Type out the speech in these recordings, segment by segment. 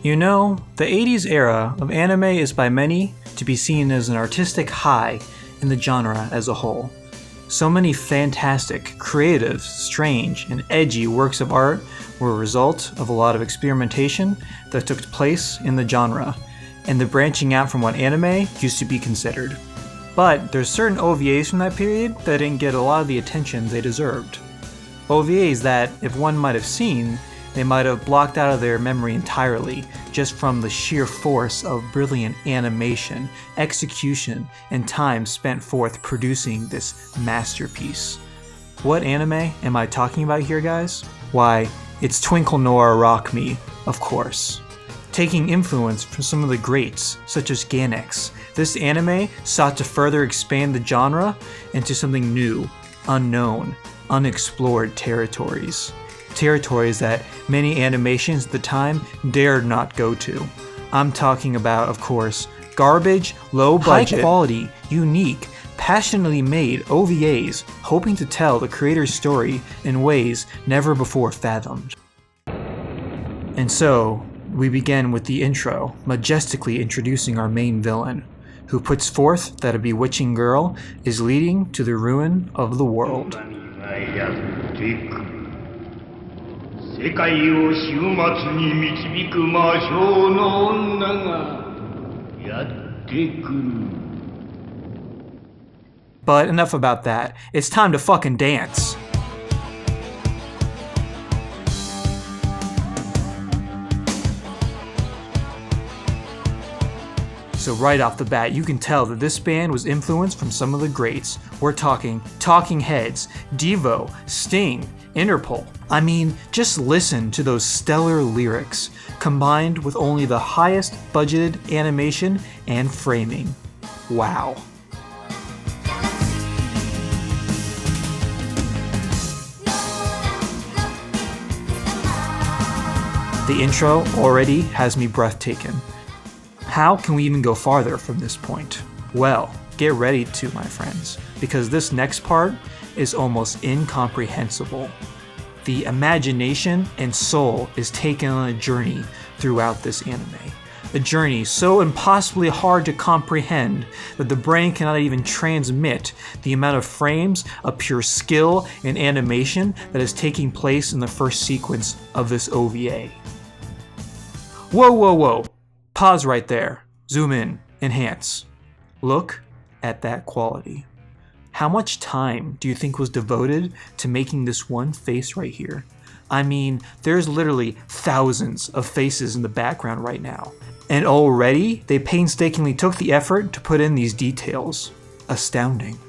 You know, the 80s era of anime is by many to be seen as an artistic high in the genre as a whole. So many fantastic, creative, strange, and edgy works of art were a result of a lot of experimentation that took place in the genre, and the branching out from what anime used to be considered. But there's certain OVAs from that period that didn't get a lot of the attention they deserved. OVAs that, if one might have seen, they might have blocked out of their memory entirely, just from the sheer force of brilliant animation, execution, and time spent forth producing this masterpiece. What anime am I talking about here, guys? Why, it's Twinkle Nora Rock Me, of course. Taking influence from some of the greats, such as Gainax, this anime sought to further expand the genre into something new, unknown, unexplored territories. Territories that many animations at the time dared not go to. I'm talking about, of course, garbage, low budget, high quality, unique, passionately made OVAs hoping to tell the creator's story in ways never before fathomed. And so, we begin with the intro, majestically introducing our main villain, who puts forth that a bewitching girl is leading to the ruin of the world. 世界を終末に導く魔性の女がやってくる. But enough about that. It's time to fucking dance. So right off the bat, you can tell that this band was influenced from some of the greats. We're talking Talking Heads, Devo, Sting, Interpol. I mean, just listen to those stellar lyrics, combined with only the highest budgeted animation and framing. Wow. The intro already has me breathtaking. How can we even go farther from this point? Well, get ready to, my friends, because this next part is almost incomprehensible. The imagination and soul is taken on a journey throughout this anime. A journey so impossibly hard to comprehend that the brain cannot even transmit the amount of frames of pure skill and animation that is taking place in the first sequence of this OVA. Whoa, whoa, whoa. Pause right there. Zoom in. Enhance. Look at that quality. How much time do you think was devoted to making this one face right here? I mean, there's literally thousands of faces in the background right now. And already, they painstakingly took the effort to put in these details. Astounding.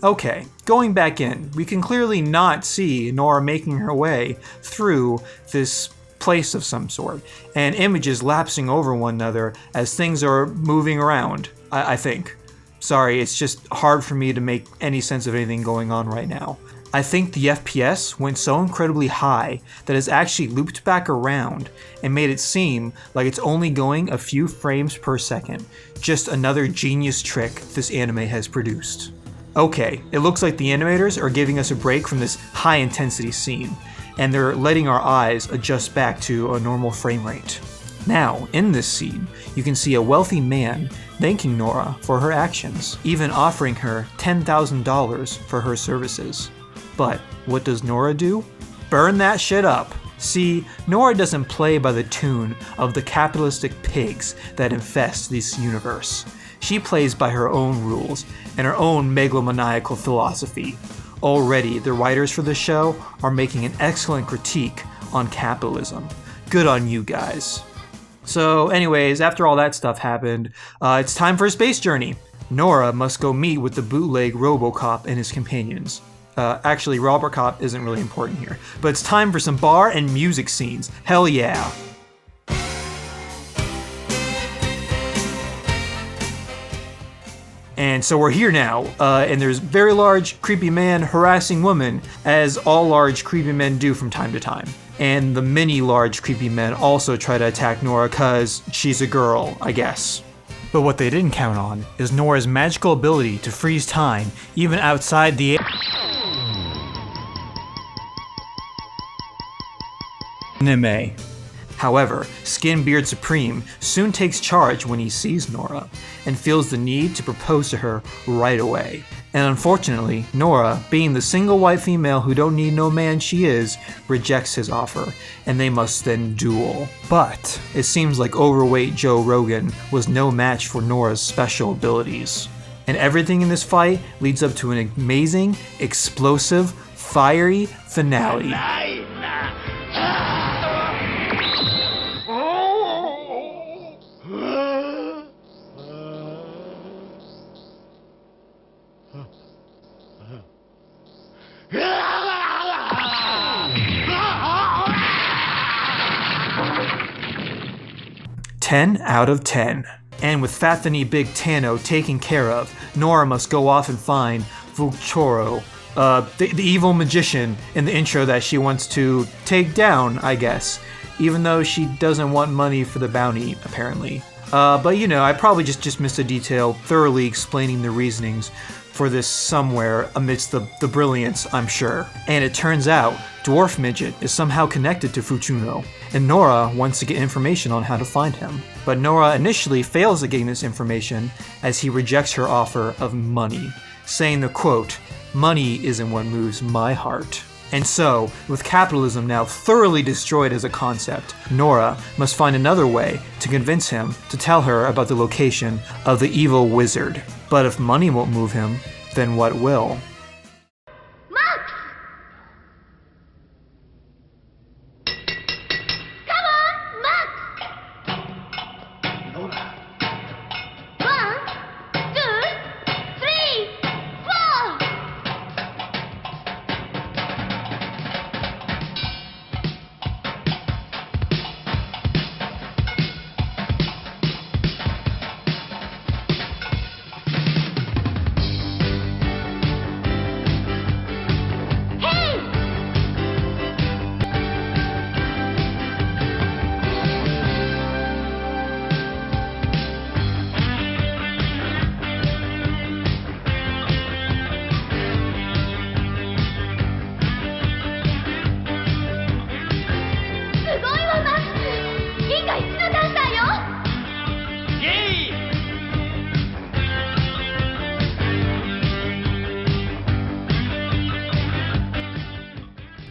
Okay, going back in, we can clearly not see Nora making her way through this place of some sort, and images lapsing over one another as things are moving around, I think. Sorry, it's just hard for me to make any sense of anything going on right now. I think the FPS went so incredibly high that it's actually looped back around and made it seem like it's only going a few frames per second. Just another genius trick this anime has produced. Okay, it looks like the animators are giving us a break from this high intensity scene, and they're letting our eyes adjust back to a normal frame rate. Now, in this scene, you can see a wealthy man thanking Nora for her actions, even offering her $10,000 for her services. But what does Nora do? Burn that shit up! See, Nora doesn't play by the tune of the capitalistic pigs that infest this universe. She plays by her own rules and her own megalomaniacal philosophy. Already, the writers for the show are making an excellent critique on capitalism. Good on you guys. So anyways, after all that stuff happened, it's time for a space journey. Nora must go meet with the bootleg RoboCop and his companions. Actually, RoboCop isn't really important here, but it's time for some bar and music scenes. Hell yeah. And so we're here now, and there's very large creepy man harassing woman, as all large creepy men do from time to time. And the many large creepy men also try to attack Nora cause she's a girl, I guess. But what they didn't count on is Nora's magical ability to freeze time even outside the anime. However, Skinbeard Supreme soon takes charge when he sees Nora, and feels the need to propose to her right away. And unfortunately, Nora, being the single white female who don't need no man she is, rejects his offer, and they must then duel. But it seems like overweight Joe Rogan was no match for Nora's special abilities. And everything in this fight leads up to an amazing, explosive, fiery finale. 10 out of 10. And with Fatany Big Tano taken care of, Nora must go off and find Vuchoro, the evil magician in the intro that she wants to take down, I guess, even though she doesn't want money for the bounty, apparently. But you know, I probably just missed a detail thoroughly explaining the reasonings for this somewhere amidst the brilliance, I'm sure. And it turns out, Dwarf Midget is somehow connected to Fuchuno, and Nora wants to get information on how to find him. But Nora initially fails at getting this information as he rejects her offer of money, saying the quote, "Money isn't what moves my heart." And so, with capitalism now thoroughly destroyed as a concept, Nora must find another way to convince him to tell her about the location of the evil wizard. But if money won't move him, then what will? Max! Come on, Max! Nora. 1, 2, 3, 4!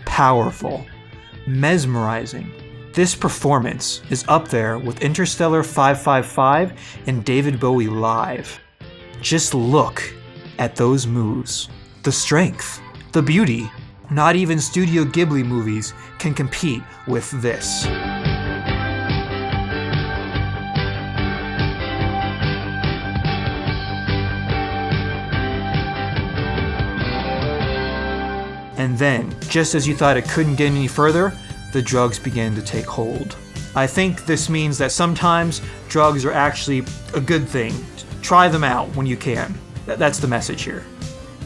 Powerful, mesmerizing. This performance is up there with Interstellar 555 and David Bowie live. Just look at those moves. The strength, the beauty. Not even Studio Ghibli movies can compete with this. And then, just as you thought it couldn't get any further, the drugs began to take hold. I think this means that sometimes drugs are actually a good thing. Try them out when you can. That's the message here.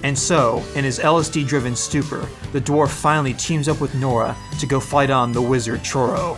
And so, in his LSD-driven stupor, the dwarf finally teams up with Nora to go fight on the wizard Choro.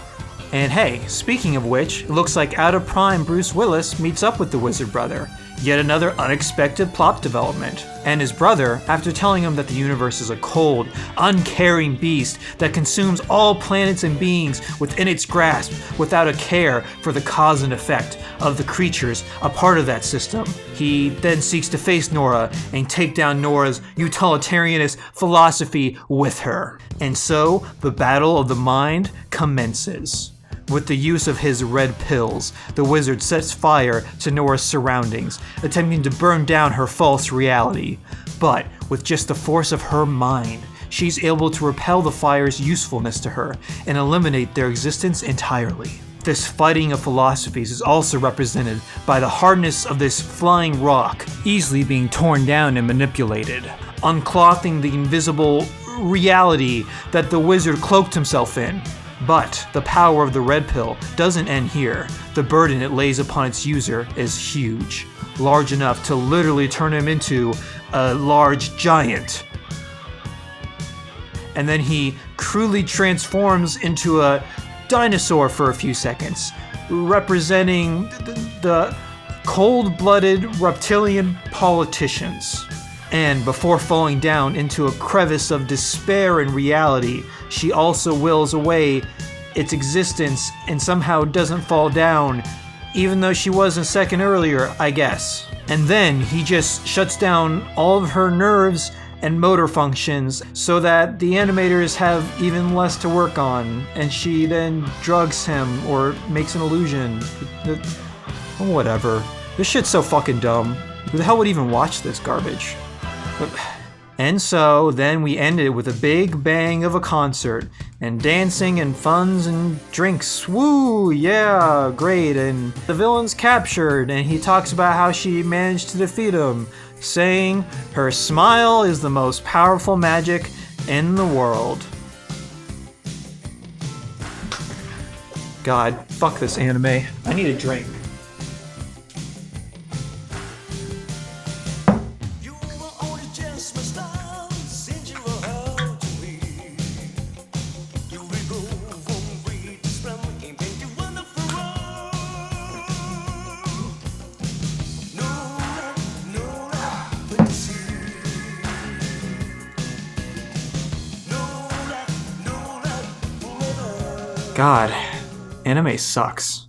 And hey, speaking of which, it looks like out of prime Bruce Willis meets up with the wizard brother. Yet another unexpected plot development. And his brother, after telling him that the universe is a cold, uncaring beast that consumes all planets and beings within its grasp without a care for the cause and effect of the creatures a part of that system, he then seeks to face Nora and take down Nora's utilitarianist philosophy with her. And so, the battle of the mind commences. With the use of his red pills, the wizard sets fire to Nora's surroundings, attempting to burn down her false reality. But with just the force of her mind, she's able to repel the fire's usefulness to her and eliminate their existence entirely. This fighting of philosophies is also represented by the hardness of this flying rock, easily being torn down and manipulated, unclothing the invisible reality that the wizard cloaked himself in. But the power of the red pill doesn't end here. The burden it lays upon its user is huge, large enough to literally turn him into a large giant. And then he cruelly transforms into a dinosaur for a few seconds, representing the cold-blooded reptilian politicians. And before falling down into a crevice of despair and reality, she also wills away its existence and somehow doesn't fall down, even though she was a second earlier, I guess. And then he just shuts down all of her nerves and motor functions so that the animators have even less to work on, and she then drugs him or makes an illusion. Whatever. This shit's so fucking dumb. Who the hell would even watch this garbage? And so then we ended with a big bang of a concert and dancing and funs and drinks. Woo, yeah, great. And the villain's captured and he talks about how she managed to defeat him, saying her smile is the most powerful magic in the world. God, fuck this anime. I need a drink. God, anime sucks.